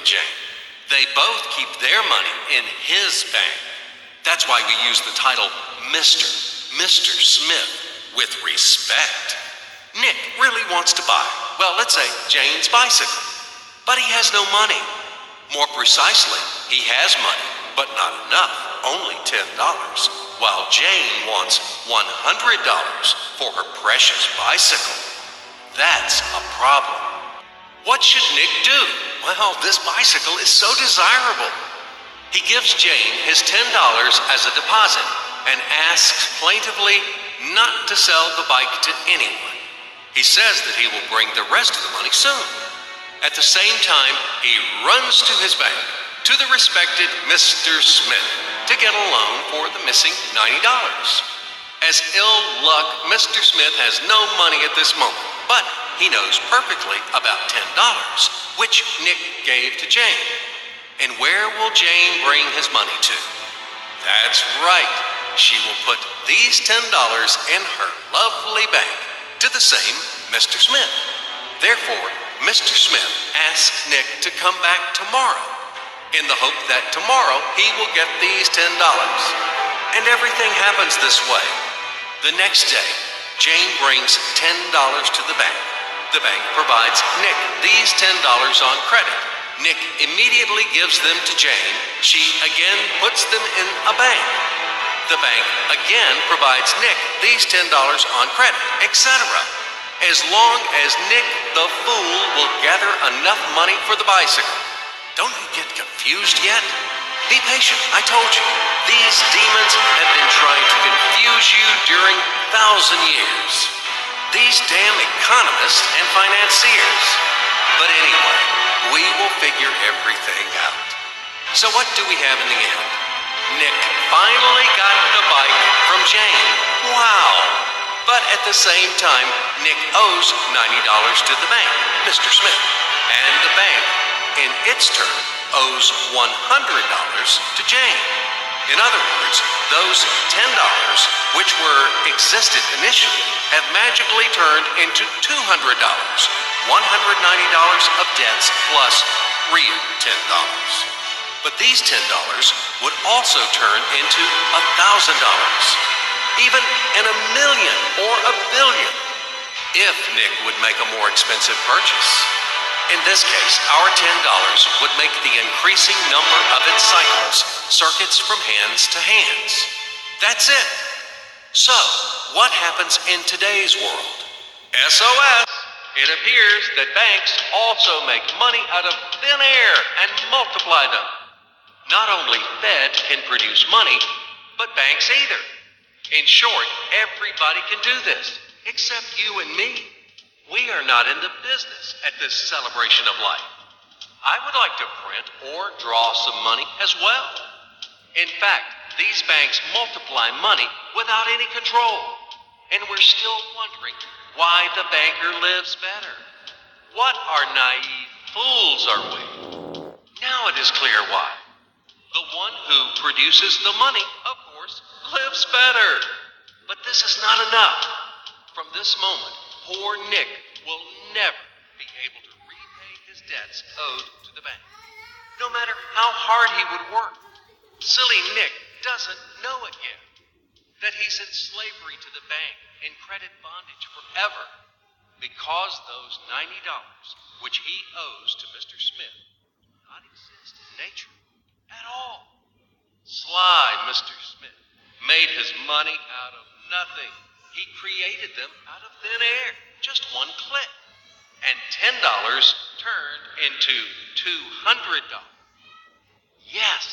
Jane. They both keep their money in his bank. That's why we use the title Mr. Smith, with respect. Nick really wants to buy, well, let's say Jane's bicycle, but he has no money. More precisely, he has money, but not enough, only $10, while Jane wants $100 for her precious bicycle. That's a problem. What should Nick do? Well, this bicycle is so desirable. He gives Jane his $10 as a deposit and asks plaintively not to sell the bike to anyone. He says that he will bring the rest of the money soon. At the same time, he runs to his bank, to the respected Mr. Smith, to get a loan for the missing $90. As ill luck, Mr. Smith has no money at this moment, but he knows perfectly about $10, which Nick gave to Jane. And where will Jane bring his money to? That's right. She will put these $10 in her lovely bank to the same Mr. Smith. Therefore, Mr. Smith asks Nick to come back tomorrow in the hope that tomorrow he will get these $10. And everything happens this way. The next day, Jane brings $10 to the bank. The bank provides Nick these $10 on credit. Nick immediately gives them to Jane. She again puts them in a bank. The bank again provides Nick these $10 on credit, etc. As long as Nick the fool will gather enough money for the bicycle. Don't you get confused yet? Be patient, I told you. These demons have been trying to confuse you during 1,000 years. These damn economists and financiers. But anyway, we will figure everything out. So what do we have in the end? Nick finally got the bike from Jane. Wow! But at the same time, Nick owes $90 to the bank, Mr. Smith. And the bank, in its turn, owes $100 to Jane. In other words, those $10, which existed initially, have magically turned into $200, $190 of debts plus real $10. But these $10 would also turn into $1,000, even in $1,000,000 or $1,000,000,000, if Nick would make a more expensive purchase. In this case, our $10 would make the increasing number of its cycles, circuits from hands to hands. That's it. So, what happens in today's world? SOS! It appears that banks also make money out of thin air and multiply them. Not only Fed can produce money, but banks either. In short, everybody can do this, except you and me. We are not in the business at this celebration of life. I would like to print or draw some money as well. In fact, these banks multiply money without any control. And we're still wondering why the banker lives better. What are naive fools are we? Now it is clear why. The one who produces the money, of course, lives better. But this is not enough. From this moment, poor Nick will never be able to repay his debts owed to the bank, no matter how hard he would work. Silly Nick doesn't know it yet, that he's in slavery to the bank, in credit bondage forever, because those $90, which he owes to Mr. Smith, do not exist in nature at all. Sly Mr. Smith made his money out of nothing. He created them out of thin air, just one click. And $10 turned into $200. Yes,